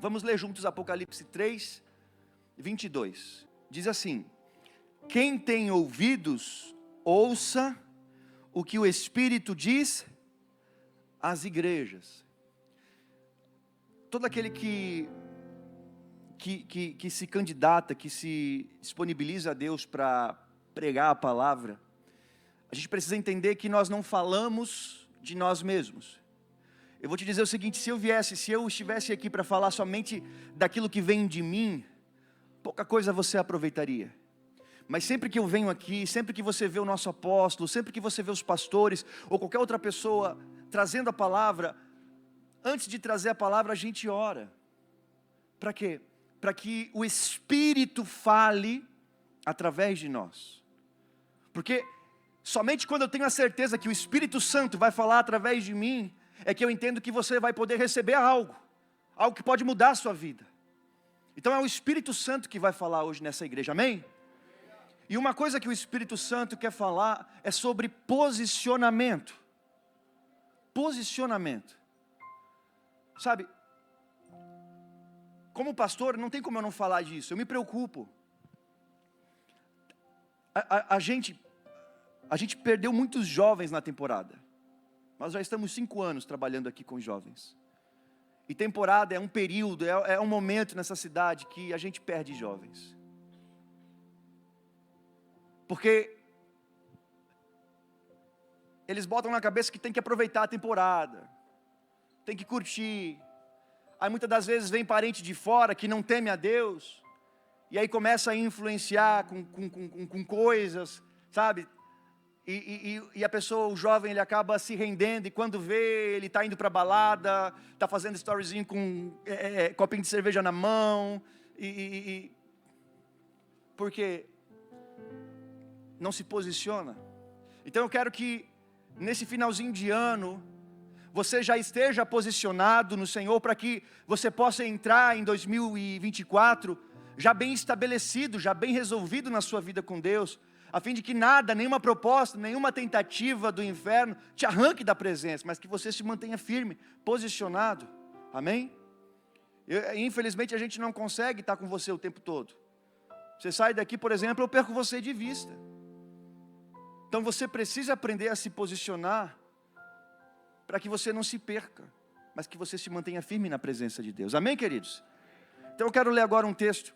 Vamos ler juntos Apocalipse 3, 22. Diz assim: quem tem ouvidos, ouça o que o Espírito diz às igrejas. Todo aquele que se candidata, que se disponibiliza a Deus para pregar a palavra, a gente precisa entender que nós não falamos de nós mesmos. Eu vou te dizer o seguinte: se eu estivesse aqui para falar somente daquilo que vem de mim, pouca coisa você aproveitaria. Mas sempre que eu venho aqui, sempre que você vê o nosso apóstolo, sempre que você vê os pastores, ou qualquer outra pessoa trazendo a palavra, antes de trazer a palavra a gente ora. Para quê? Para que o Espírito fale através de nós. Porque somente quando eu tenho a certeza que o Espírito Santo vai falar através de mim, é que eu entendo que você vai poder receber algo que pode mudar a sua vida. Então é o Espírito Santo que vai falar hoje nessa igreja, amém? E uma coisa que o Espírito Santo quer falar é sobre posicionamento. Posicionamento. Sabe, como pastor, não tem como eu não falar disso, eu me preocupo. A gente perdeu muitos jovens na temporada. Nós já estamos 5 anos trabalhando aqui com jovens. E temporada é um período, é um momento nessa cidade que a gente perde jovens. Porque eles botam na cabeça que tem que aproveitar a temporada, tem que curtir. Aí muitas das vezes vem parente de fora que não teme a Deus, e aí começa a influenciar com coisas, sabe? E a pessoa, o jovem, ele acaba se rendendo, e quando vê, ele está indo para a balada, está fazendo storyzinho com copinho de cerveja na mão, porque não se posiciona. Então eu quero que nesse finalzinho de ano, você já esteja posicionado no Senhor, para que você possa entrar em 2024, já bem estabelecido, já bem resolvido na sua vida com Deus, a fim de que nada, nenhuma proposta, nenhuma tentativa do inferno te arranque da presença, mas que você se mantenha firme, posicionado, amém? Infelizmente a gente não consegue estar com você o tempo todo. Você sai daqui, por exemplo, eu perco você de vista. Então você precisa aprender a se posicionar, para que você não se perca, mas que você se mantenha firme na presença de Deus, amém, queridos? Então eu quero ler agora um texto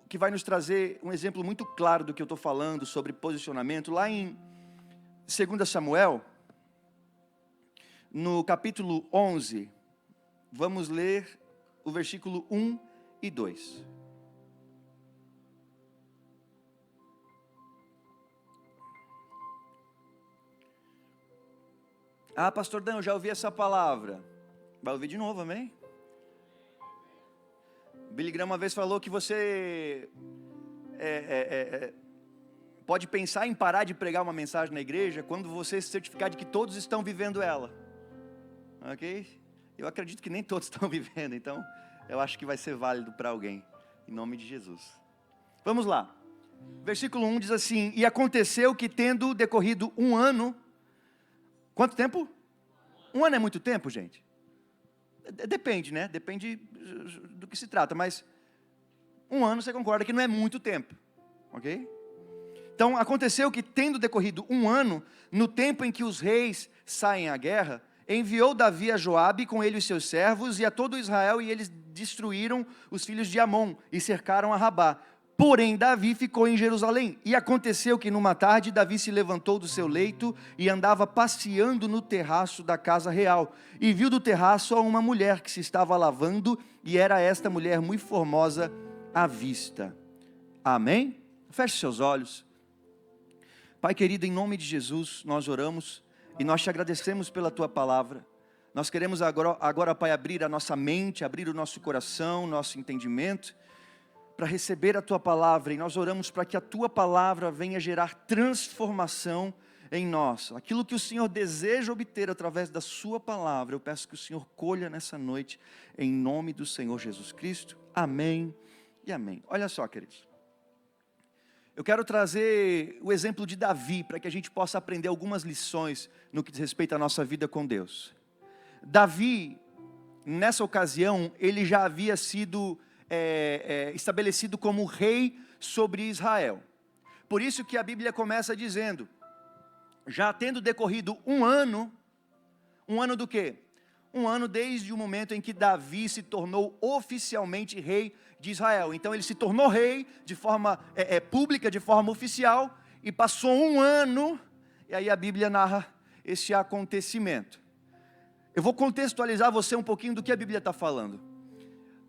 que vai nos trazer um exemplo muito claro do que eu estou falando sobre posicionamento, lá em 2 Samuel, no capítulo 11, vamos ler o versículo 1 e 2. Ah, pastor Dan, eu já ouvi essa palavra. Vai ouvir de novo, amém? Billy Graham uma vez falou que você pode pensar em parar de pregar uma mensagem na igreja quando você se certificar de que todos estão vivendo ela. Ok? Eu acredito que nem todos estão vivendo, então eu acho que vai ser válido para alguém, em nome de Jesus. Vamos lá. Versículo 1 diz assim: e aconteceu que, tendo decorrido 1 ano... Quanto tempo? 1 ano é muito tempo, gente? Depende, né? Depende do que se trata, mas 1 ano você concorda que não é muito tempo, ok? Então, aconteceu que, tendo decorrido 1 ano, no tempo em que os reis saem à guerra, enviou Davi a Joabe, com ele os seus servos, e a todo Israel, e eles destruíram os filhos de Amon, e cercaram a Rabá. Porém, Davi ficou em Jerusalém, e aconteceu que numa tarde, Davi se levantou do seu leito, e andava passeando no terraço da casa real, e viu do terraço a uma mulher que se estava lavando, e era esta mulher muito formosa à vista. Amém? Feche seus olhos. Pai querido, em nome de Jesus, nós oramos, e nós te agradecemos pela tua palavra. Nós queremos agora, Pai, abrir a nossa mente, abrir o nosso coração, nosso entendimento, para receber a tua palavra, e nós oramos para que a tua palavra venha gerar transformação em nós. Aquilo que o Senhor deseja obter através da sua palavra, eu peço que o Senhor colha nessa noite, em nome do Senhor Jesus Cristo. Amém e amém. Olha só, queridos, eu quero trazer o exemplo de Davi, para que a gente possa aprender algumas lições no que diz respeito à nossa vida com Deus. Davi, nessa ocasião, ele já havia sido estabelecido como rei sobre Israel. Por isso que a Bíblia começa dizendo, já tendo decorrido um ano do quê? Um ano desde o momento em que Davi se tornou oficialmente rei de Israel. Então ele se tornou rei de forma pública, de forma oficial, e passou um ano, e aí a Bíblia narra esse acontecimento. Eu vou contextualizar você um pouquinho do que a Bíblia está falando.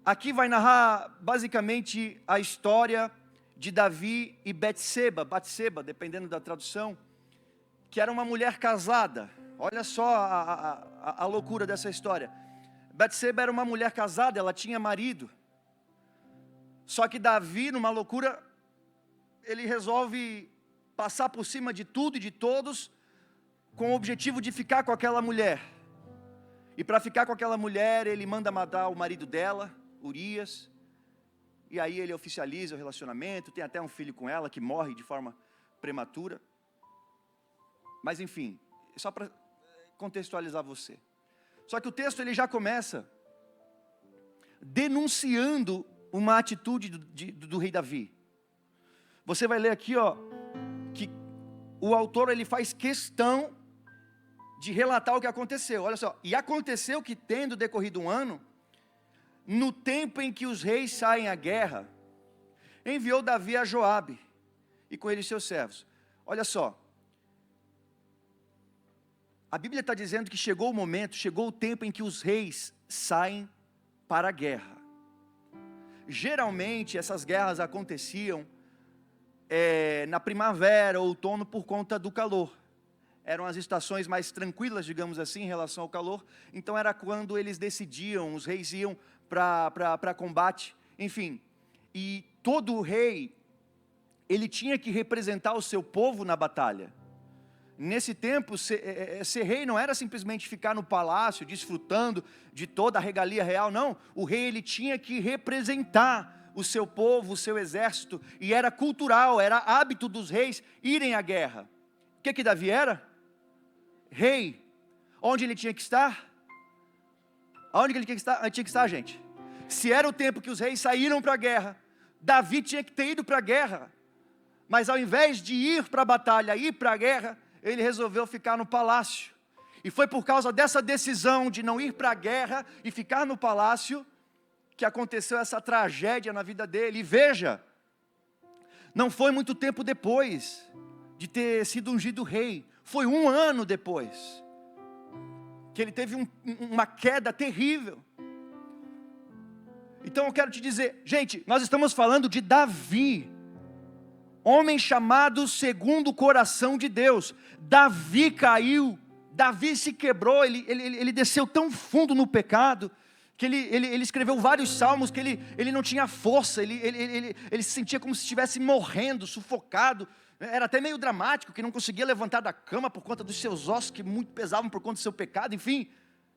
Aqui vai narrar basicamente a história de Davi e Batseba, dependendo da tradução, que era uma mulher casada. Olha só a loucura dessa história. Batseba era uma mulher casada, ela tinha marido. Só que Davi, numa loucura, ele resolve passar por cima de tudo e de todos, com o objetivo de ficar com aquela mulher. E para ficar com aquela mulher, ele manda matar o marido dela, Urias. E aí ele oficializa o relacionamento, tem até um filho com ela, que morre de forma prematura. Mas enfim, só para contextualizar você. Só que o texto ele já começa denunciando uma atitude do rei Davi. Você vai ler aqui, que o autor ele faz questão de relatar o que aconteceu. Olha só, e aconteceu que, tendo decorrido um ano, no tempo em que os reis saem à guerra, enviou Davi a Joabe e com ele seus servos. Olha só, a Bíblia está dizendo que chegou o tempo em que os reis saem para a guerra. Geralmente essas guerras aconteciam na primavera ou outono por conta do calor. Eram as estações mais tranquilas, digamos assim, em relação ao calor. Então era quando eles decidiam, os reis iam para combate, enfim. E todo rei, ele tinha que representar o seu povo na batalha. Nesse tempo, ser rei não era simplesmente ficar no palácio, desfrutando de toda a regalia real, não. O rei, ele tinha que representar o seu povo, o seu exército, e era cultural, era hábito dos reis irem à guerra. O que Davi era? Rei. Onde ele tinha que estar? Aonde que ele tinha que estar, gente? Se era o tempo que os reis saíram para a guerra, Davi tinha que ter ido para a guerra, mas ao invés de ir para a batalha, ir para a guerra, ele resolveu ficar no palácio. E foi por causa dessa decisão de não ir para a guerra e ficar no palácio, que aconteceu essa tragédia na vida dele. E veja, não foi muito tempo depois de ter sido ungido rei, foi um ano depois, que ele teve uma queda terrível. Então eu quero te dizer, gente, nós estamos falando de Davi, homem chamado segundo o coração de Deus. Davi caiu, Davi se quebrou, ele desceu tão fundo no pecado, que ele escreveu vários salmos, que ele não tinha força, ele se sentia como se estivesse morrendo, sufocado. Era até meio dramático, que não conseguia levantar da cama por conta dos seus ossos, que muito pesavam por conta do seu pecado. Enfim,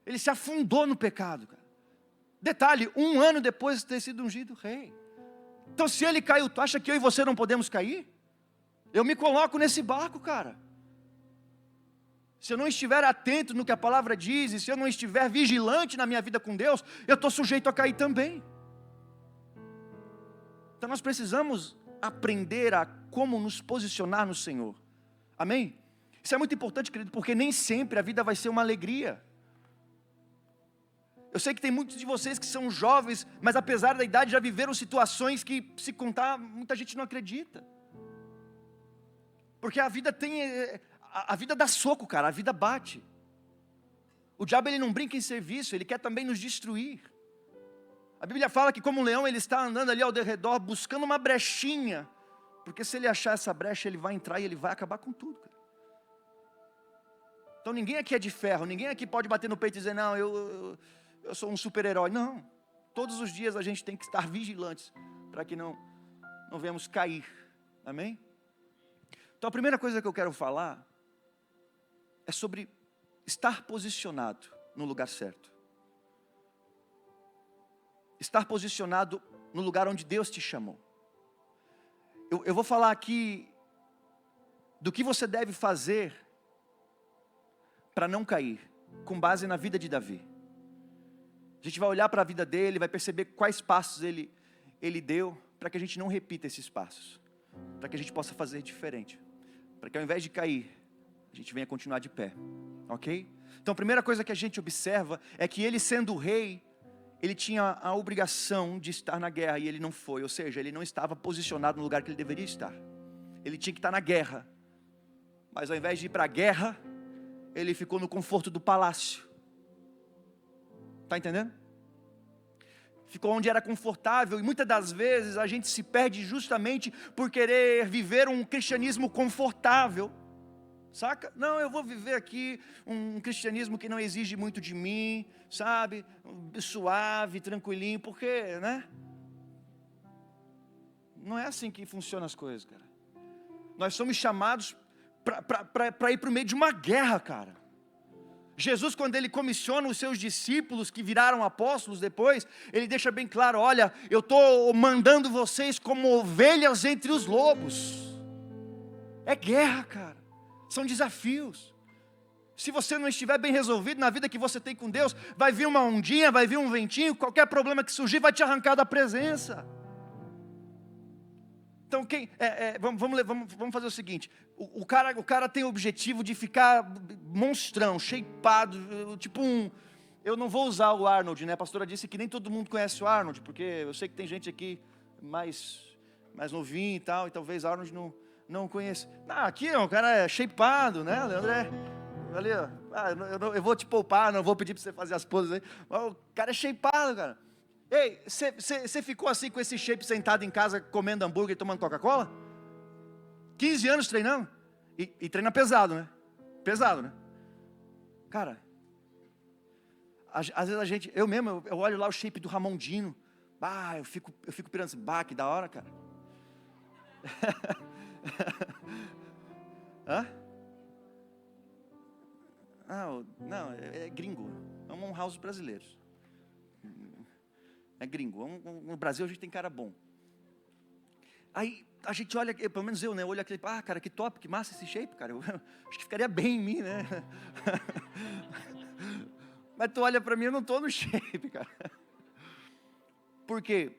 ele se afundou no pecado, cara. Detalhe, um ano depois de ter sido ungido rei. Então se ele caiu, tu acha que eu e você não podemos cair? Eu me coloco nesse barco, cara. Se eu não estiver atento no que a palavra diz, e se eu não estiver vigilante na minha vida com Deus, eu estou sujeito a cair também. Então nós precisamos aprender a como nos posicionar no Senhor. Amém? Isso é muito importante, querido, porque nem sempre a vida vai ser uma alegria. Eu sei que tem muitos de vocês que são jovens, mas apesar da idade já viveram situações que, se contar, muita gente não acredita. Porque a vida dá soco, cara, a vida bate. O diabo ele não brinca em serviço, ele quer também nos destruir. A Bíblia fala que como um leão ele está andando ali ao redor, buscando uma brechinha, porque se ele achar essa brecha ele vai entrar e ele vai acabar com tudo, cara. Então ninguém aqui é de ferro, ninguém aqui pode bater no peito e dizer, não, eu sou um super-herói. Não, todos os dias a gente tem que estar vigilantes, para que não venhamos cair, amém? Então a primeira coisa que eu quero falar, é sobre estar posicionado no lugar certo. Estar posicionado no lugar onde Deus te chamou. Eu vou falar aqui do que você deve fazer para não cair, com base na vida de Davi. A gente vai olhar para a vida dele, vai perceber quais passos ele deu, para que a gente não repita esses passos, para que a gente possa fazer diferente, para que ao invés de cair, a gente venha continuar de pé, ok? Então a primeira coisa que a gente observa é que ele, sendo o rei, ele tinha a obrigação de estar na guerra e ele não foi, ou seja, ele não estava posicionado no lugar que ele deveria estar. Ele tinha que estar na guerra, mas ao invés de ir para a guerra, ele ficou no conforto do palácio. Está entendendo? Ficou onde era confortável, e muitas das vezes a gente se perde justamente por querer viver um cristianismo confortável. Saca? Não, eu vou viver aqui um cristianismo que não exige muito de mim, sabe? Suave, tranquilinho, porque, né? Não é assim que funcionam as coisas, cara. Nós somos chamados para ir para o meio de uma guerra, cara. Jesus, quando ele comissiona os seus discípulos, que viraram apóstolos depois, ele deixa bem claro, olha, eu estou mandando vocês como ovelhas entre os lobos. É guerra, cara. São desafios. Se você não estiver bem resolvido na vida que você tem com Deus, vai vir uma ondinha, vai vir um ventinho, qualquer problema que surgir vai te arrancar da presença. Então vamos fazer o seguinte, o cara tem o objetivo de ficar monstrão, shapeado, tipo eu não vou usar o Arnold, né? A pastora disse que nem todo mundo conhece o Arnold, porque eu sei que tem gente aqui mais novinho e tal, e talvez Arnold não conheça. Aqui o cara é shapeado, né, Leandro? Ali, ó, eu vou te poupar, não vou pedir para você fazer as poses aí, mas o cara é shapeado, cara. Ei, você ficou assim com esse shape sentado em casa, comendo hambúrguer e tomando Coca-Cola? 15 anos treinando? E treina pesado, né? Pesado, né? Cara, às vezes eu mesmo, eu olho lá o shape do Ramondino, eu fico pirando assim, que da hora, cara. Hã? Não, é gringo, é um house brasileiros. É gringo, no Brasil a gente tem cara bom. Aí a gente olha, pelo menos eu, né? Olho aquele, cara, que top, que massa esse shape, cara. Eu acho que ficaria bem em mim, né? Mas tu olha pra mim, eu não estou no shape, cara. Por quê?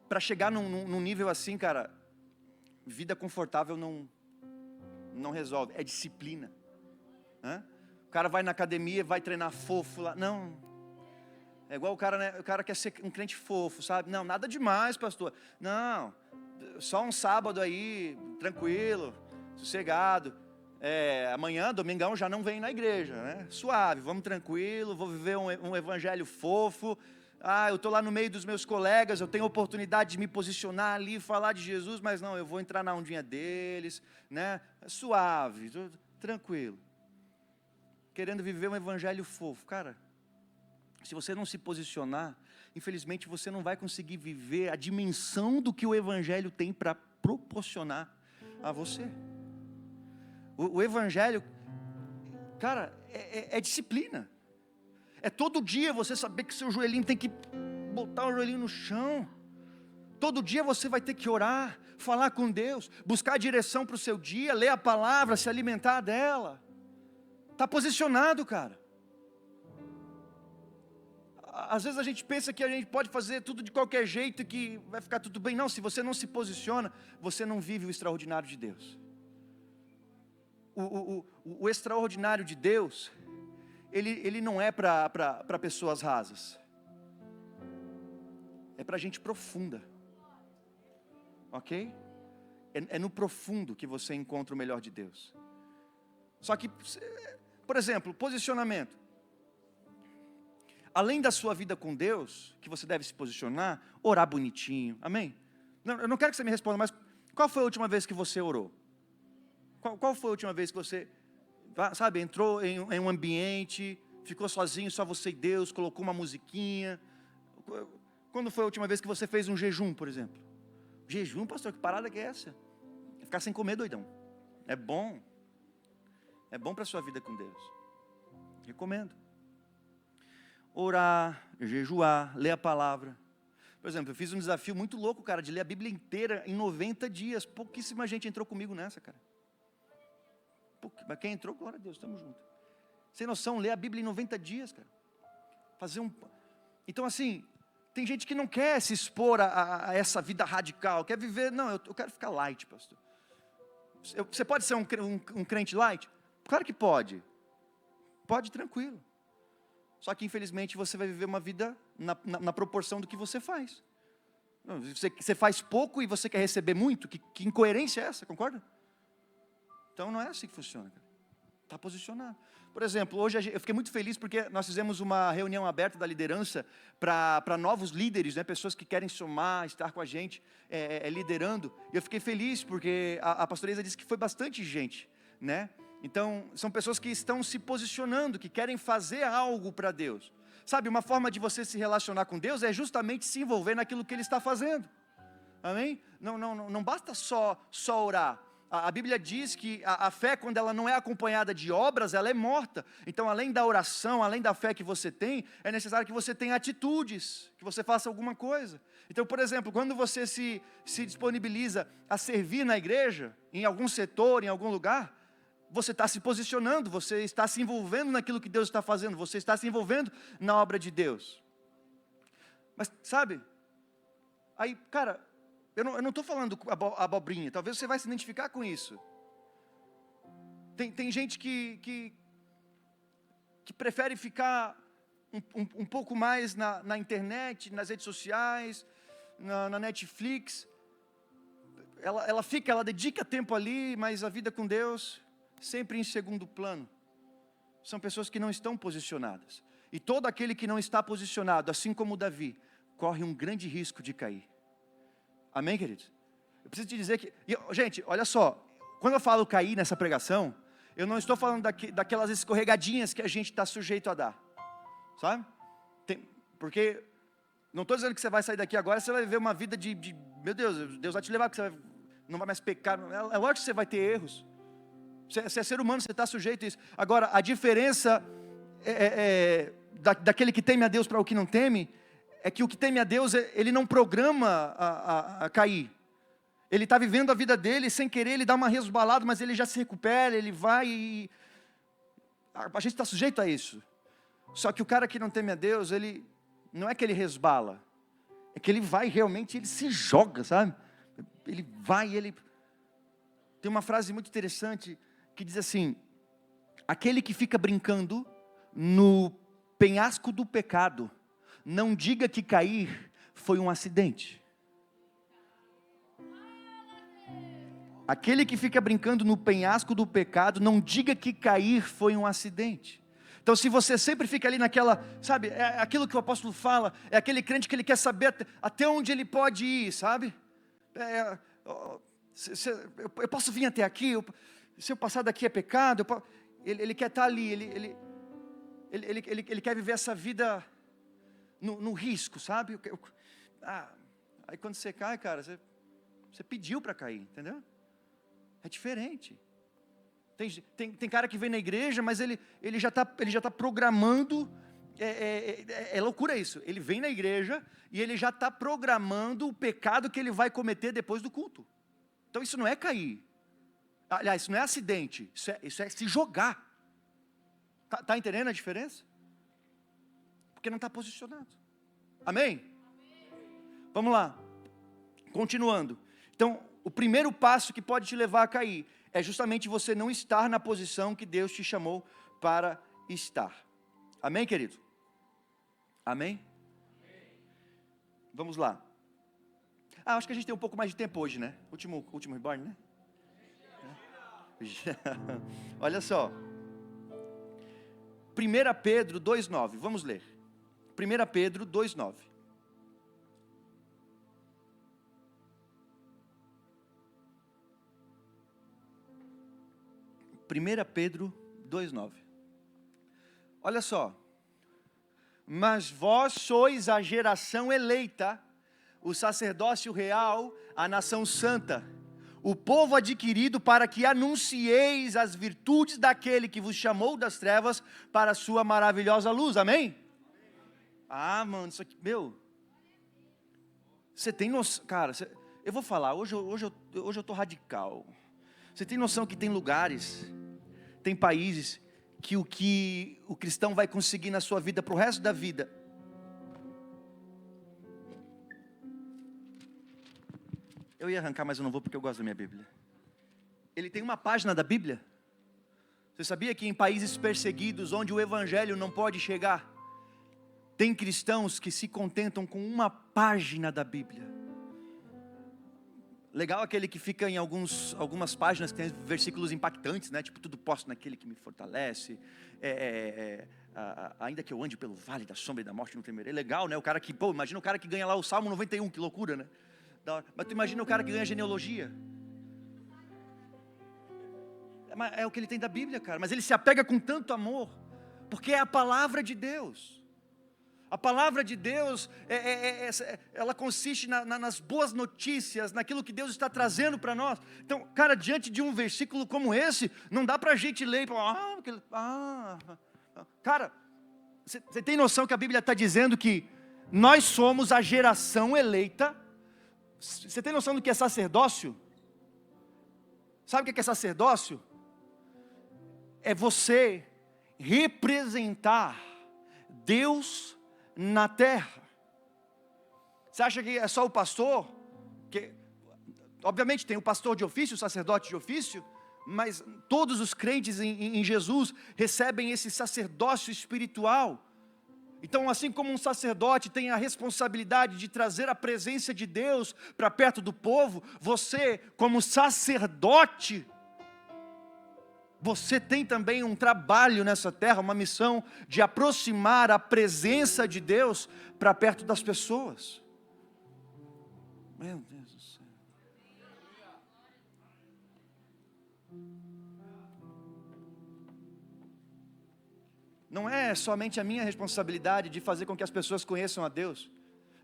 Para chegar num nível assim, cara, vida confortável não resolve, é disciplina. O cara vai na academia, vai treinar fofo lá, não. É igual o cara, né? O cara quer ser um crente fofo, sabe? Não, nada demais, pastor. Não, só um sábado aí, tranquilo, sossegado. Amanhã, domingão, já não vem na igreja, né? Suave, vamos tranquilo, vou viver um evangelho fofo. Eu estou lá no meio dos meus colegas, eu tenho oportunidade de me posicionar ali e falar de Jesus, mas não, eu vou entrar na ondinha deles, né? Suave, tranquilo. Querendo viver um evangelho fofo, cara. Se você não se posicionar, infelizmente você não vai conseguir viver a dimensão do que o Evangelho tem para proporcionar a você. O Evangelho, cara, é disciplina. É todo dia você saber que seu joelhinho tem que botar o joelhinho no chão. Todo dia você vai ter que orar, falar com Deus, buscar direção para o seu dia, ler a palavra, se alimentar dela. Está posicionado, cara. Às vezes a gente pensa que a gente pode fazer tudo de qualquer jeito e que vai ficar tudo bem. Não, se você não se posiciona, você não vive o extraordinário de Deus. O extraordinário de Deus, ele não é para pessoas rasas. É para gente profunda. Ok? É no profundo que você encontra o melhor de Deus. Só que, por exemplo, posicionamento. Além da sua vida com Deus, que você deve se posicionar, orar bonitinho, amém? Eu não quero que você me responda, mas qual foi a última vez que você orou? Qual foi a última vez que você, sabe, entrou em um ambiente, ficou sozinho, só você e Deus, colocou uma musiquinha? Quando foi a última vez que você fez um jejum, por exemplo? Jejum, pastor, que parada que é essa? Ficar sem comer, doidão. É bom para a sua vida com Deus. Recomendo. Orar, jejuar, ler a palavra. Por exemplo, eu fiz um desafio muito louco, cara, de ler a Bíblia inteira em 90 dias. Pouquíssima gente entrou comigo nessa, cara. Mas quem entrou, glória a Deus, estamos juntos. Sem noção, ler a Bíblia em 90 dias, cara. fazer um... Então assim, tem gente que não quer se expor a essa vida radical, quer viver, não, eu quero ficar light, pastor. Você pode ser um crente light? Claro que pode. Pode, tranquilo. Só que infelizmente você vai viver uma vida na proporção do que você faz. Você faz pouco e você quer receber muito, que incoerência é essa, concorda? Então não é assim que funciona, cara. Está posicionado. Por exemplo, hoje eu fiquei muito feliz porque nós fizemos uma reunião aberta da liderança para novos líderes, né, pessoas que querem somar, estar com a gente, liderando. E eu fiquei feliz porque a pastora Isa disse que foi bastante gente, né? Então, são pessoas que estão se posicionando, que querem fazer algo para Deus. Sabe, uma forma de você se relacionar com Deus é justamente se envolver naquilo que Ele está fazendo. Amém? Não basta só orar. A Bíblia diz que a fé, quando ela não é acompanhada de obras, ela é morta. Então, além da oração, além da fé que você tem, é necessário que você tenha atitudes, que você faça alguma coisa. Então, por exemplo, quando você se disponibiliza a servir na igreja, em algum setor, em algum lugar, você está se posicionando, você está se envolvendo naquilo que Deus está fazendo, você está se envolvendo na obra de Deus. Mas, sabe, aí, cara, eu não estou falando abobrinha, talvez você vai se identificar com isso. Tem gente que prefere ficar um pouco mais na internet, nas redes sociais, na Netflix. Ela dedica tempo ali, mas a vida com Deus sempre em segundo plano. São pessoas que não estão posicionadas. E todo aquele que não está posicionado, assim como Davi, corre um grande risco de cair. Amém, queridos? Eu preciso te dizer que... gente, olha só. Quando eu falo cair nessa pregação, eu não estou falando daquelas escorregadinhas que a gente está sujeito a dar. Sabe? Porque... não estou dizendo que você vai sair daqui agora, você vai viver uma vida de meu Deus vai te levar, porque você não vai mais pecar. É lógico que você vai ter erros. Você é ser humano, você está sujeito a isso. Agora, a diferença daquele que teme a Deus para o que não teme, é que o que teme a Deus, ele não programa a cair. Ele está vivendo a vida dele, sem querer, ele dá uma resbalada, mas ele já se recupera, ele vai e... a gente está sujeito a isso. Só que o cara que não teme a Deus, ele... não é que ele resbala, é que ele vai realmente, ele se joga, sabe? Ele vai, ele... Tem uma frase muito interessante que diz assim: aquele que fica brincando no penhasco do pecado, não diga que cair foi um acidente. Aquele que fica brincando no penhasco do pecado, não diga que cair foi um acidente. Então, se você sempre fica ali naquela, sabe, é aquilo que o apóstolo fala, é aquele crente que ele quer saber até onde ele pode ir, sabe? Eu posso vir até aqui, se eu passar daqui é pecado, ele quer estar ali, ele quer viver essa vida no risco, sabe? Aí quando você cai, cara, você pediu para cair, entendeu? É diferente. Tem cara que vem na igreja, mas ele já está programando, é loucura isso, ele vem na igreja e ele já está programando o pecado que ele vai cometer depois do culto. Então isso não é cair, aliás, isso não é acidente, isso é se jogar. Está entendendo a diferença? Porque não está posicionado. Amém? Vamos lá, continuando. Então, o primeiro passo que pode te levar a cair é justamente você não estar na posição que Deus te chamou para estar. Amém, querido? Amém? Vamos lá. Acho que a gente tem um pouco mais de tempo hoje, né? Último reborn, né? Olha só. 1 Pedro 2,9. Vamos ler. 1 Pedro 2,9. Pedro 2,9. Olha só. Mas vós sois a geração eleita, o sacerdócio real, a nação santa, o povo adquirido para que anuncieis as virtudes daquele que vos chamou das trevas para a sua maravilhosa luz. Amém? Mano, isso aqui, você tem noção, cara, eu vou falar, hoje eu tô radical. Você tem noção que tem lugares, tem países que o cristão vai conseguir na sua vida para o resto da vida eu ia arrancar, mas eu não vou porque eu gosto da minha Bíblia. Ele tem uma página da Bíblia. Você sabia que em países perseguidos, onde o evangelho não pode chegar, tem cristãos que se contentam com uma página da Bíblia? Legal aquele que fica em algumas páginas que tem versículos impactantes, né? Tipo, tudo posso naquele que me fortalece, ainda que eu ande pelo vale da sombra e da morte não temerei. Legal, né? O cara que, imagina o cara que ganha lá o Salmo 91, que loucura, né? Mas tu imagina o cara que ganha genealogia. É o que ele tem da Bíblia, cara. Mas ele se apega com tanto amor, porque é a palavra de Deus. A palavra de Deus, ela consiste nas boas notícias, naquilo que Deus está trazendo para nós. Então, cara, diante de um versículo como esse, não dá para a gente ler e falar, cara, você tem noção que a Bíblia está dizendo que nós somos a geração eleita? Você tem noção do que é sacerdócio? Sabe o que é sacerdócio? É você representar Deus na terra. Você acha que é só o pastor? Obviamente tem o pastor de ofício, o sacerdote de ofício, mas todos os crentes em Jesus recebem esse sacerdócio espiritual. Então, assim como um sacerdote tem a responsabilidade de trazer a presença de Deus para perto do povo, você, como sacerdote, você tem também um trabalho nessa terra, uma missão de aproximar a presença de Deus para perto das pessoas. Meu Deus do céu. Não é somente a minha responsabilidade de fazer com que as pessoas conheçam a Deus.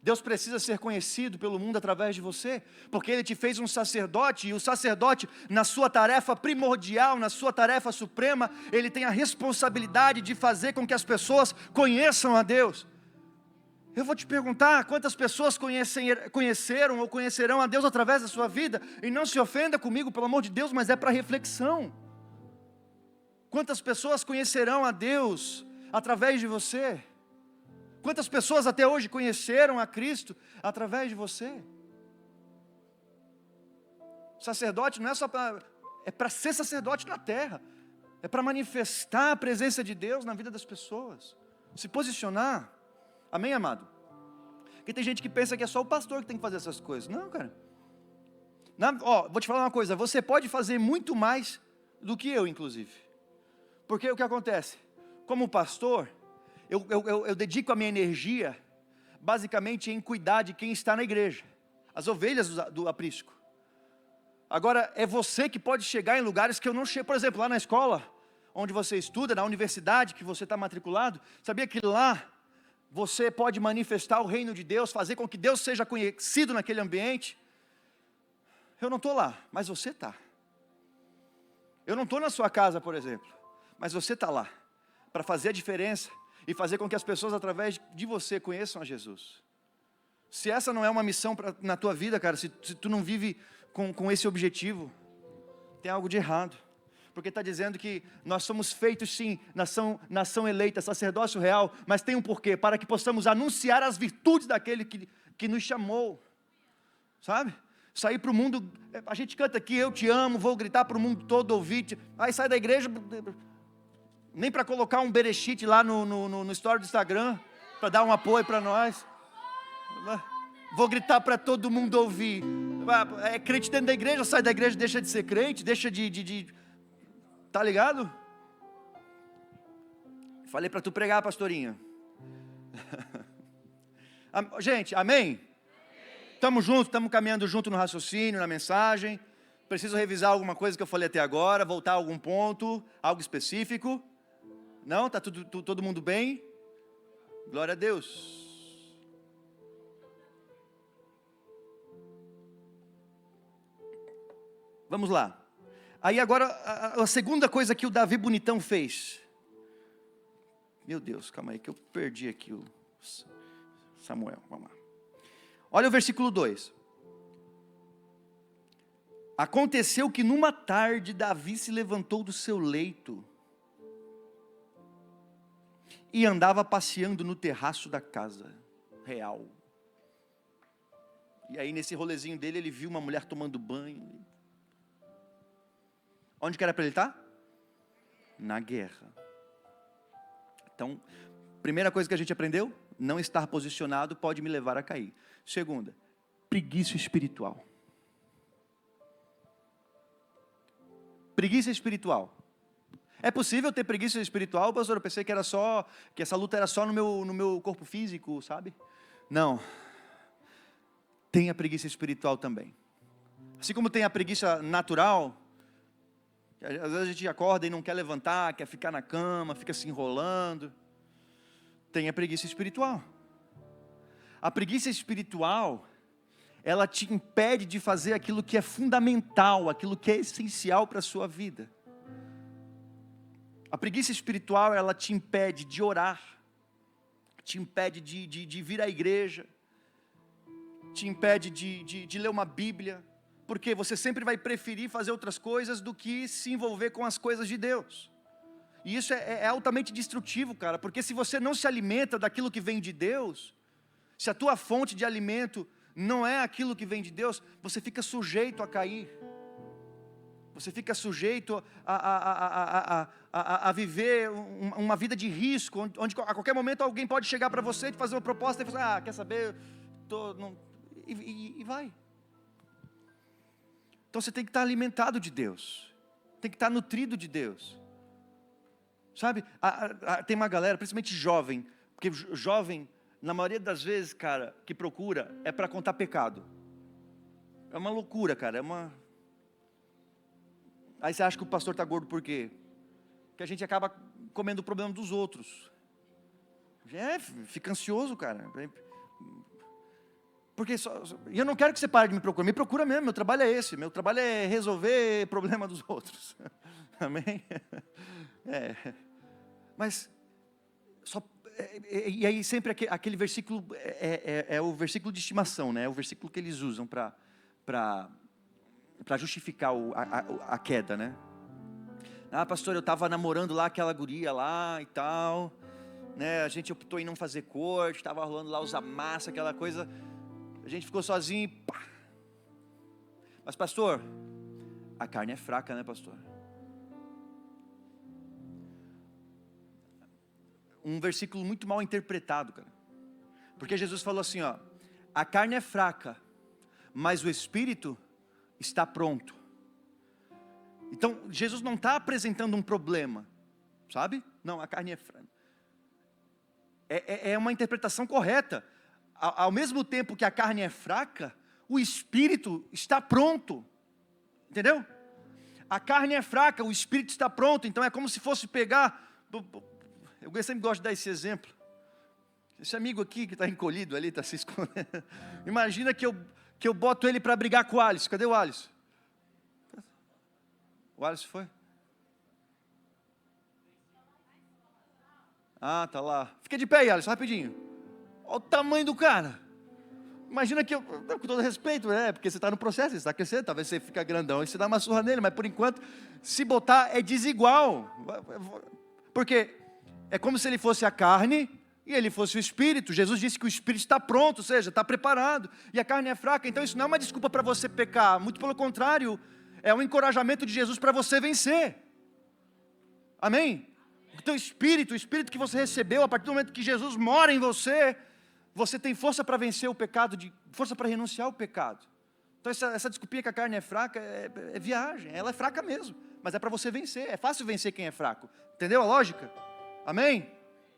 Deus precisa ser conhecido pelo mundo através de você, porque Ele te fez um sacerdote, e o sacerdote, na sua tarefa primordial, na sua tarefa suprema, ele tem a responsabilidade de fazer com que as pessoas conheçam a Deus. Eu vou te perguntar, quantas pessoas conheceram ou conhecerão a Deus através da sua vida? E não se ofenda comigo, pelo amor de Deus, mas é para reflexão. Quantas pessoas conhecerão a Deus através de você? Quantas pessoas até hoje conheceram a Cristo através de você? Sacerdote não é só para ser sacerdote na terra. É para manifestar a presença de Deus na vida das pessoas. Se posicionar. Amém, amado? Porque tem gente que pensa que é só o pastor que tem que fazer essas coisas. Não, cara. Vou te falar uma coisa. Você pode fazer muito mais do que eu, inclusive. Porque o que acontece? Como pastor, eu dedico a minha energia, basicamente, em cuidar de quem está na igreja. As ovelhas do aprisco. Agora, é você que pode chegar em lugares que eu não chego. Por exemplo, lá na escola, onde você estuda, na universidade que você está matriculado. Sabia que lá, você pode manifestar o reino de Deus, fazer com que Deus seja conhecido naquele ambiente? Eu não estou lá, mas você está. Eu não estou na sua casa, por exemplo, mas você está lá, para fazer a diferença, e fazer com que as pessoas, através de você, conheçam a Jesus. Se essa não é uma missão na tua vida, cara, se tu não vive com esse objetivo, tem algo de errado. Porque está dizendo que nós somos feitos sim, nação eleita, sacerdócio real, mas tem um porquê, para que possamos anunciar as virtudes daquele que nos chamou, sabe? Sair para o mundo, a gente canta aqui, eu te amo, vou gritar para o mundo todo ouvir, aí sai da igreja, nem para colocar um berechite lá no story do Instagram, para dar um apoio para nós, vou gritar para todo mundo ouvir, é crente dentro da igreja, sai da igreja, deixa de ser crente, deixa de tá ligado? Falei para tu pregar, pastorinha. Gente, amém? Estamos juntos, estamos caminhando junto no raciocínio, na mensagem. Preciso revisar alguma coisa que eu falei até agora, voltar a algum ponto, algo específico. Não? Está todo mundo bem? Glória a Deus. Vamos lá. Aí agora, a segunda coisa que o Davi bonitão fez. Meu Deus, calma aí que eu perdi aqui o Samuel, vamos lá. Olha o versículo 2. Aconteceu que numa tarde Davi se levantou do seu leito. e andava passeando no terraço da casa real. E aí nesse rolezinho dele, ele viu uma mulher tomando banho. Onde que era para ele estar? Na guerra. Então, primeira coisa que a gente aprendeu, não estar posicionado pode me levar a cair. Segunda, preguiça espiritual. Preguiça espiritual. É possível ter preguiça espiritual, pastor? Eu pensei que essa luta era só no meu corpo físico, sabe? Não. Tem a preguiça espiritual também. Assim como tem a preguiça natural, às vezes a gente acorda e não quer levantar, quer ficar na cama, fica se enrolando. Tem a preguiça espiritual. A preguiça espiritual, ela te impede de fazer aquilo que é fundamental, aquilo que é essencial para a sua vida. A preguiça espiritual, ela te impede de orar, te impede de vir à igreja, te impede de ler uma Bíblia, porque você sempre vai preferir fazer outras coisas do que se envolver com as coisas de Deus. E isso é altamente destrutivo, cara, porque se você não se alimenta daquilo que vem de Deus, se a tua fonte de alimento não é aquilo que vem de Deus, você fica sujeito a cair. Você fica sujeito a viver uma vida de risco, onde a qualquer momento alguém pode chegar para você e te fazer uma proposta e falar, quer saber, e vai. Então você tem que estar alimentado de Deus, tem que estar nutrido de Deus. Sabe, tem uma galera, principalmente jovem, porque jovem, na maioria das vezes, cara, que procura, é para contar pecado. É uma loucura, cara, Aí você acha que o pastor está gordo por quê? Porque a gente acaba comendo o problema dos outros. Fica ansioso, cara. Porque eu não quero que você pare de me procura mesmo, meu trabalho é esse, meu trabalho é resolver problema dos outros. Amém? Mas, e aí sempre aquele versículo, é o versículo de estimação, né? É o versículo que eles usam para justificar a queda, né? Pastor, eu estava namorando lá aquela guria lá e tal, né? A gente optou em não fazer corte, estava rolando lá os amassos, aquela coisa, a gente ficou sozinho e pá. Mas pastor, a carne é fraca, né, pastor? Um versículo muito mal interpretado, cara. Porque Jesus falou assim, ó, a carne é fraca, mas o espírito está pronto. Então, Jesus não está apresentando um problema, sabe? Não, a carne é fraca. É uma interpretação correta. Ao mesmo tempo que a carne é fraca, o espírito está pronto. Entendeu? A carne é fraca, o espírito está pronto. Então é como se fosse pegar... Eu sempre gosto de dar esse exemplo. Esse amigo aqui que está encolhido ali, está se escondendo. Imagina que eu boto ele para brigar com o Alisson. Cadê o Alisson? O Alisson foi? Tá lá. Fica de pé aí, Alisson, rapidinho. Olha o tamanho do cara. Imagina que com todo respeito, porque você está no processo, você está crescendo, talvez você fica grandão e você dá uma surra nele, mas por enquanto, se botar é desigual. Porque é como se ele fosse a carne e ele fosse o espírito. Jesus disse que o espírito está pronto, ou seja, está preparado, e a carne é fraca. Então isso não é uma desculpa para você pecar, muito pelo contrário, é um encorajamento de Jesus para você vencer. Amém? Então o espírito que você recebeu, a partir do momento que Jesus mora em você, você tem força para vencer o pecado, força para renunciar ao pecado. Então essa desculpinha que a carne é fraca é viagem, ela é fraca mesmo, mas é para você vencer, é fácil vencer quem é fraco. Entendeu a lógica? Amém?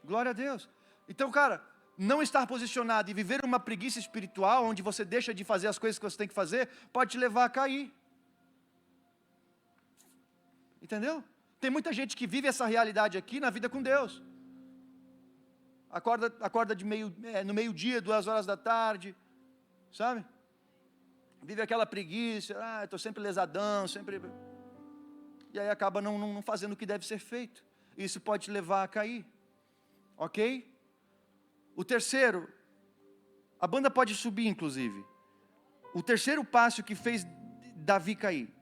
Glória a Deus. Então, cara, não estar posicionado e viver uma preguiça espiritual, onde você deixa de fazer as coisas que você tem que fazer, pode te levar a cair. Entendeu? Tem muita gente que vive essa realidade aqui na vida com Deus. Acorda no meio-dia, 2 horas da tarde, sabe? Vive aquela preguiça, estou sempre lesadão, sempre... E aí acaba não fazendo o que deve ser feito. Isso pode te levar a cair. Ok? O terceiro, a banda pode subir inclusive. O terceiro passo que fez Davi cair.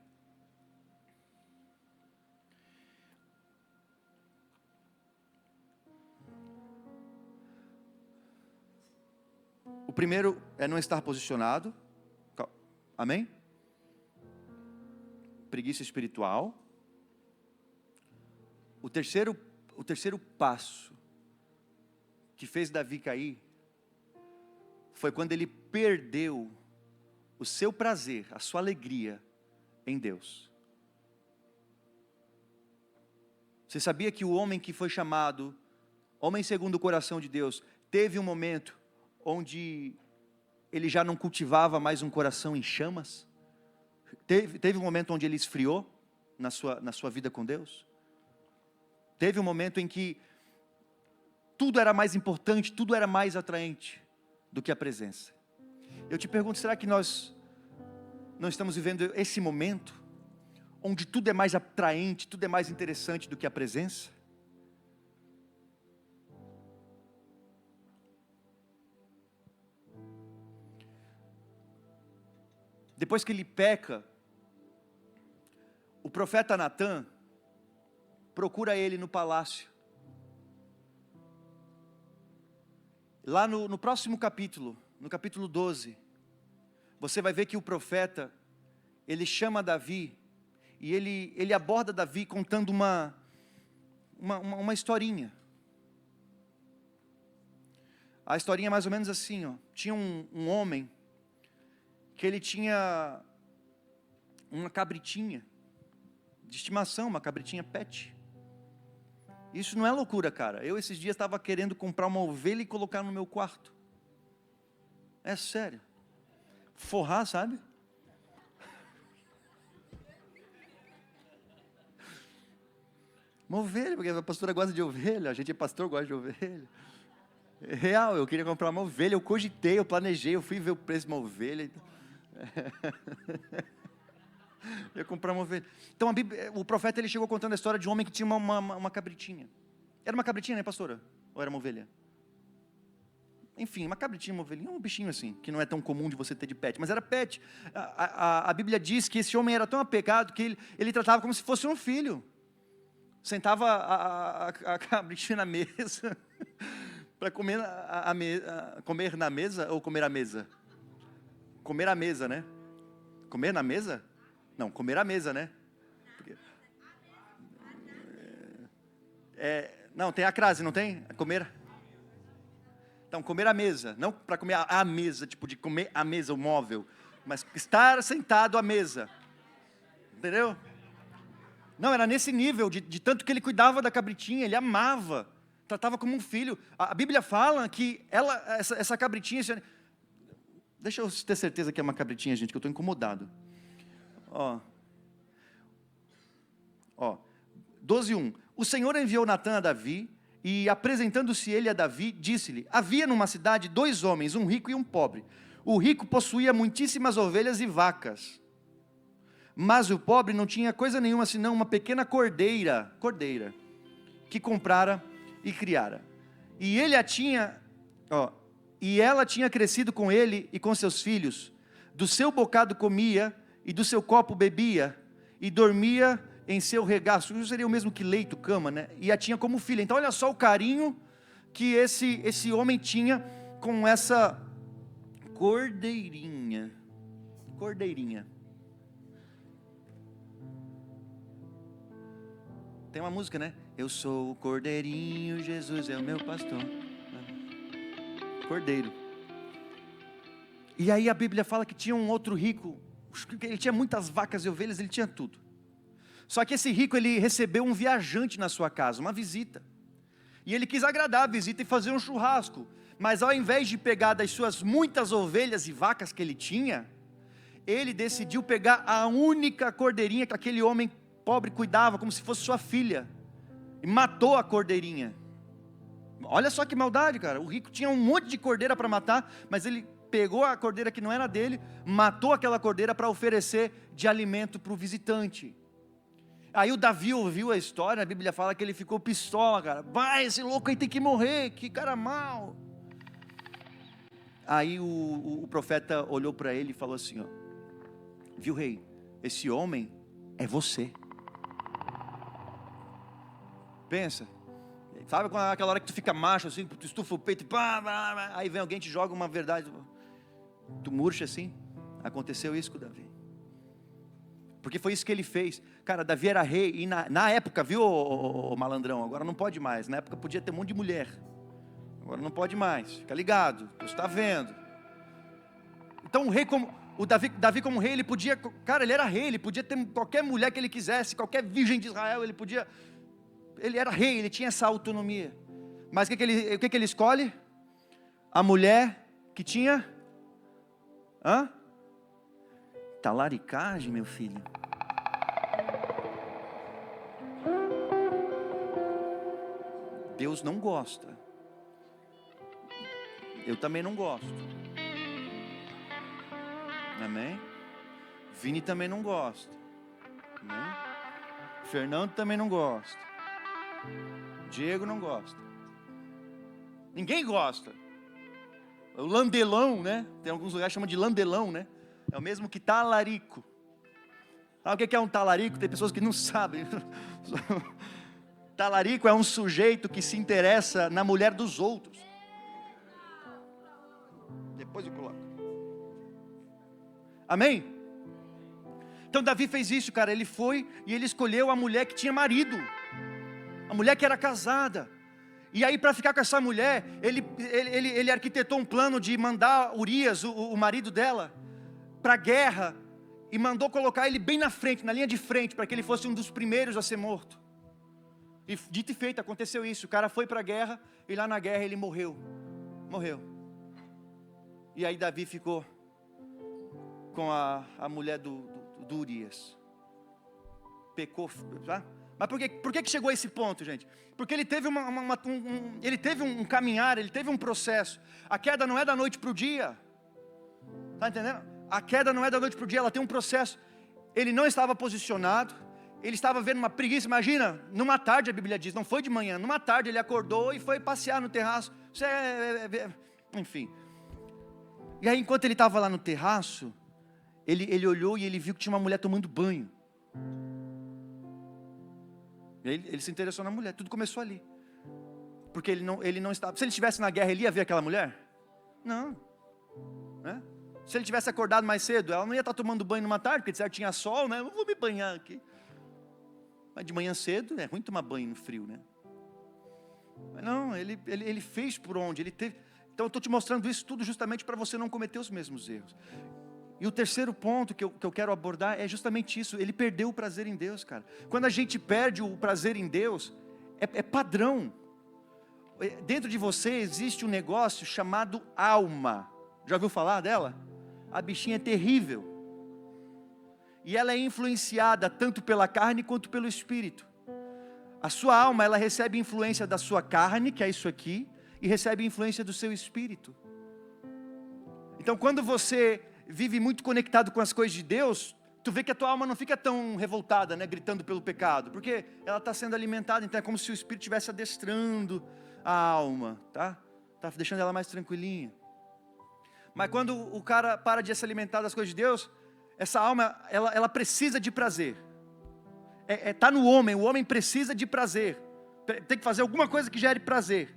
primeiro é não estar posicionado. Amém? Preguiça espiritual. O terceiro passo que fez Davi cair foi quando ele perdeu o seu prazer, a sua alegria em Deus. Você sabia que o homem que foi chamado homem segundo o coração de Deus teve um momento onde ele já não cultivava mais um coração em chamas? Teve um momento onde ele esfriou na sua vida com Deus? Teve um momento em que tudo era mais importante, tudo era mais atraente do que a presença. Eu te pergunto, será que nós não estamos vivendo esse momento, onde tudo é mais atraente, tudo é mais interessante do que a presença? Depois que ele peca, o profeta Natã procura ele no palácio. Lá no próximo capítulo, no capítulo 12, você vai ver que o profeta, ele chama Davi, e ele aborda Davi contando uma historinha. A historinha é mais ou menos assim, ó. Tinha um homem, que ele tinha uma cabritinha, de estimação, uma cabritinha pet. Isso não é loucura, cara. Eu esses dias estava querendo comprar uma ovelha e colocar no meu quarto. É sério. Forrar, sabe? Uma ovelha, porque a pastora gosta de ovelha, a gente é pastor, gosta de ovelha. É real, eu queria comprar uma ovelha, eu cogitei, eu planejei, eu fui ver o preço de uma ovelha. Eu ia comprar uma ovelha. Então o profeta ele chegou contando a história de um homem que tinha uma cabritinha. Era uma cabritinha, né, pastora? Ou era uma ovelha? Enfim, uma cabritinha, uma ovelhinha, um bichinho assim, que não é tão comum de você ter de pet, mas era pet. A Bíblia diz que esse homem era tão apegado que ele tratava como se fosse um filho. Sentava a cabritinha na mesa, para comer, comer na mesa ou comer à mesa? Comer à mesa, né? Comer na mesa? Não, comer à mesa, né? Porque, não, tem a crase, não tem? Comer. Então, comer à mesa. Não para comer à mesa, tipo de comer à mesa, o móvel. Mas estar sentado à mesa. Entendeu? Não, era nesse nível, de tanto que ele cuidava da cabritinha, ele amava. Tratava como um filho. A Bíblia fala que essa cabritinha... Deixa eu ter certeza que é uma cabritinha, gente, que eu estou incomodado. Ó, 12:1. O Senhor enviou Natã a Davi, e apresentando-se ele a Davi, disse-lhe: havia numa cidade 2 homens, um rico e um pobre. O rico possuía muitíssimas ovelhas e vacas, mas o pobre não tinha coisa nenhuma senão uma pequena cordeira, que comprara e criara. E ele e ela tinha crescido com ele e com seus filhos. Do seu bocado comia, e do seu copo bebia, e dormia em seu regaço. Isso seria o mesmo que leito, cama, né? E a tinha como filha. Então olha só o carinho que esse homem tinha com essa cordeirinha. Tem uma música, né? Eu sou o cordeirinho, Jesus é o meu pastor. Cordeiro. E aí a Bíblia fala que tinha um outro rico, ele tinha muitas vacas e ovelhas, ele tinha tudo. Só que esse rico, ele recebeu um viajante na sua casa, uma visita. E ele quis agradar a visita e fazer um churrasco. Mas ao invés de pegar das suas muitas ovelhas e vacas que ele tinha, ele decidiu pegar a única cordeirinha que aquele homem pobre cuidava, como se fosse sua filha. E matou a cordeirinha. Olha só que maldade, cara. O rico tinha um monte de cordeira para matar, mas ele pegou a cordeira que não era dele, matou aquela cordeira para oferecer de alimento para o visitante. Aí o Davi ouviu a história, a Bíblia fala que ele ficou pistola, cara. Vai, esse louco aí tem que morrer, que cara mau. Aí o profeta olhou para ele e falou assim, ó: viu, rei, esse homem é você. Pensa. Sabe aquela hora que tu fica macho assim, tu estufa o peito, pá, aí vem alguém e te joga uma verdade. Tu murcha assim. Aconteceu isso com Davi. Porque foi isso que ele fez. Cara, Davi era rei. E na época, viu, ô malandrão? Agora não pode mais. Na época podia ter um monte de mulher. Agora não pode mais. Fica ligado. Você está vendo. Então o Davi como rei, ele podia. Cara, ele era rei. Ele podia ter qualquer mulher que ele quisesse. Qualquer virgem de Israel. Ele podia. Ele era rei. Ele tinha essa autonomia. Mas o que ele escolhe? A mulher que tinha. Talaricagem, meu filho. Deus não gosta. Eu também não gosto. Amém? Vini também não gosta. Amém? Fernando também não gosta. Diego não gosta. Ninguém gosta. O landelão, né? Tem alguns lugares que chamam de landelão, né? É o mesmo que talarico. Sabe o que é um talarico? Tem pessoas que não sabem. Talarico é um sujeito que se interessa na mulher dos outros. Depois eu coloco. Amém? Então Davi fez isso, cara. Ele foi e ele escolheu a mulher que tinha marido. A mulher que era casada. E aí, para ficar com essa mulher, ele arquitetou um plano de mandar Urias, o marido dela, para a guerra. E mandou colocar ele bem na frente, na linha de frente, para que ele fosse um dos primeiros a ser morto. E dito e feito, aconteceu isso. O cara foi para a guerra, e lá na guerra ele morreu. Morreu. E aí Davi ficou com a mulher do Urias. Pecou, tá? Mas por que chegou a esse ponto, gente? Porque ele teve ele teve um caminhar, ele teve um processo. A queda não é da noite para o dia. Está entendendo? A queda não é da noite para o dia, ela tem um processo. Ele não estava posicionado. Ele estava vendo uma preguiça. Imagina, numa tarde a Bíblia diz, não foi de manhã. Numa tarde ele acordou e foi passear no terraço. Enfim. E aí enquanto ele estava lá no terraço, ele olhou e ele viu que tinha uma mulher tomando banho. Ele se interessou na mulher, tudo começou ali. Porque ele não estava. Se ele estivesse na guerra, ele ia ver aquela mulher? Não. Né? Se ele tivesse acordado mais cedo, ela não ia estar tomando banho numa tarde, porque de certo tinha sol, né? Eu vou me banhar aqui. Mas de manhã cedo, é ruim tomar banho no frio, né? Mas não, ele fez por onde, ele teve. Então eu estou te mostrando isso tudo justamente para você não cometer os mesmos erros. E o terceiro ponto que eu quero abordar é justamente isso. Ele perdeu o prazer em Deus, cara. Quando a gente perde o prazer em Deus, é padrão. Dentro de você existe um negócio chamado alma. Já ouviu falar dela? A bichinha é terrível. E ela é influenciada tanto pela carne quanto pelo espírito. A sua alma, ela recebe influência da sua carne, que é isso aqui, e recebe influência do seu espírito. Então quando você vive muito conectado com as coisas de Deus, tu vê que a tua alma não fica tão revoltada, né, gritando pelo pecado, porque ela está sendo alimentada. Então é como se o Espírito estivesse adestrando a alma, tá deixando ela mais tranquilinha. Mas quando o cara para de se alimentar das coisas de Deus, essa alma, ela precisa de prazer. Tá no homem, o homem precisa de prazer, tem que fazer alguma coisa que gere prazer.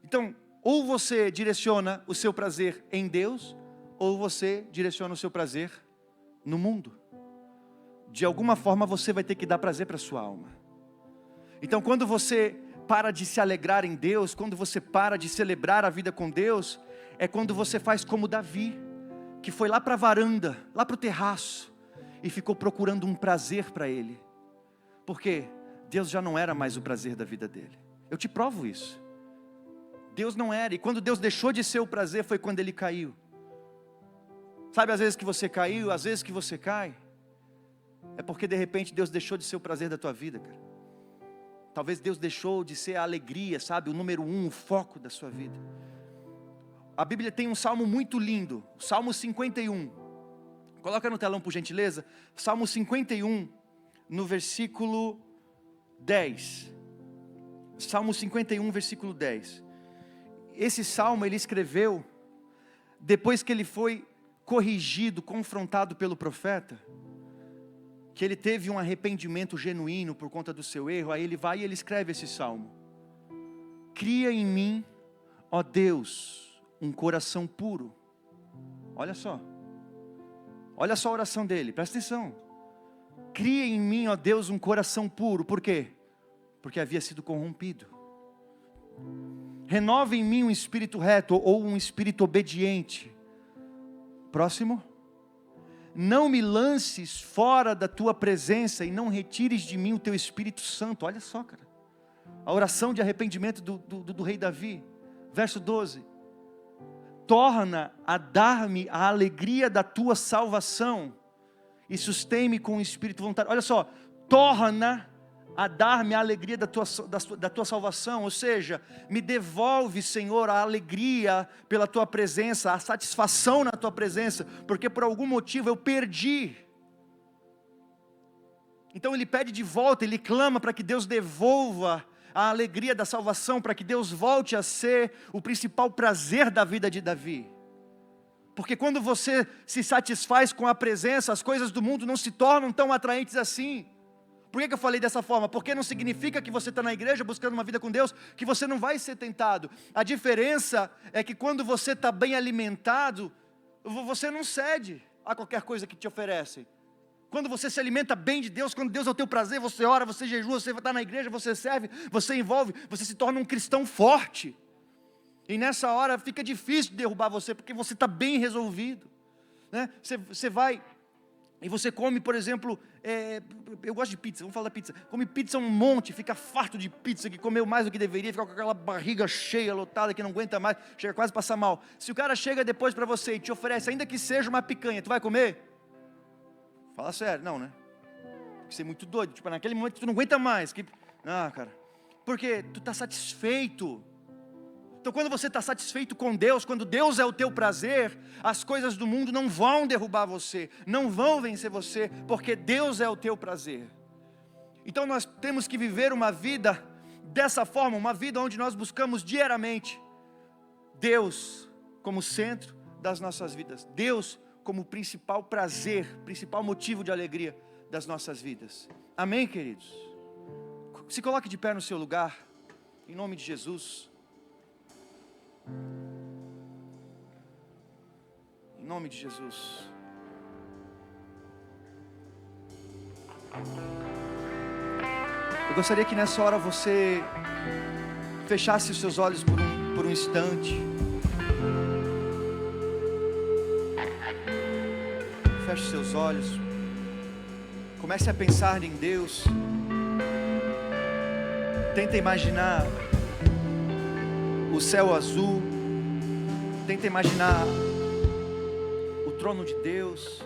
Então, ou você direciona o seu prazer em Deus, ou você direciona o seu prazer no mundo. De alguma forma você vai ter que dar prazer para a sua alma. Então quando você para de se alegrar em Deus, quando você para de celebrar a vida com Deus, é quando você faz como Davi, que foi lá para a varanda, lá para o terraço, e ficou procurando um prazer para ele. Porque Deus já não era mais o prazer da vida dele. Eu te provo isso. Deus não era, e quando Deus deixou de ser o prazer, foi quando ele caiu. Sabe às vezes que você caiu, às vezes que você cai, é porque de repente Deus deixou de ser o prazer da tua vida, cara. Talvez Deus deixou de ser a alegria, sabe, o número 1, o foco da sua vida. A Bíblia tem um salmo muito lindo, o Salmo 51. Coloca no telão por gentileza, Salmo 51, no versículo 10. Salmo 51, versículo 10. Esse salmo ele escreveu depois que ele foi corrigido, confrontado pelo profeta, que ele teve um arrependimento genuíno por conta do seu erro. Aí ele vai e ele escreve esse salmo: cria em mim, ó Deus, um coração puro. Olha só a oração dele, presta atenção. Cria em mim, ó Deus, um coração puro. Por quê? Porque havia sido corrompido. Renova em mim um espírito reto, ou um espírito obediente. Próximo. Não me lances fora da tua presença e não retires de mim o teu Espírito Santo. Olha só, cara. A oração de arrependimento do rei Davi. Verso 12. Torna a dar-me a alegria da tua salvação e sustém-me com o espírito voluntário. Olha só, torna a dar-me a alegria da tua salvação, ou seja, me devolve, Senhor, a alegria pela tua presença, a satisfação na tua presença, porque por algum motivo eu perdi. Então ele pede de volta, ele clama para que Deus devolva a alegria da salvação, para que Deus volte a ser o principal prazer da vida de Davi. Porque quando você se satisfaz com a presença, as coisas do mundo não se tornam tão atraentes assim. Por que eu falei dessa forma? Porque não significa que você está na igreja buscando uma vida com Deus, que você não vai ser tentado. A diferença é que quando você está bem alimentado, você não cede a qualquer coisa que te oferecem. Quando você se alimenta bem de Deus, quando Deus é o teu prazer, você ora, você jejua, você está na igreja, você serve, você envolve, você se torna um cristão forte. E nessa hora fica difícil derrubar você, porque você está bem resolvido, né? Você vai e você come, por exemplo, eu gosto de pizza, vamos falar da pizza. Come pizza um monte, fica farto de pizza, que comeu mais do que deveria, fica com aquela barriga cheia, lotada, que não aguenta mais, chega quase a passar mal. Se o cara chega depois para você e te oferece, ainda que seja uma picanha, tu vai comer? Fala sério, não, né? Porque você é muito doido, tipo, naquele momento tu não aguenta mais. Cara, porque tu está satisfeito. Então quando você está satisfeito com Deus, quando Deus é o teu prazer, as coisas do mundo não vão derrubar você, não vão vencer você, porque Deus é o teu prazer. Então nós temos que viver uma vida dessa forma, uma vida onde nós buscamos diariamente Deus como centro das nossas vidas, Deus como principal prazer, principal motivo de alegria das nossas vidas. Amém, queridos? Se coloque de pé no seu lugar, em nome de Jesus. Em nome de Jesus. Eu gostaria que nessa hora você fechasse os seus olhos por um instante. Feche os seus olhos. Comece a pensar em Deus. Tenta imaginar o céu azul. Tenta imaginar o trono de Deus.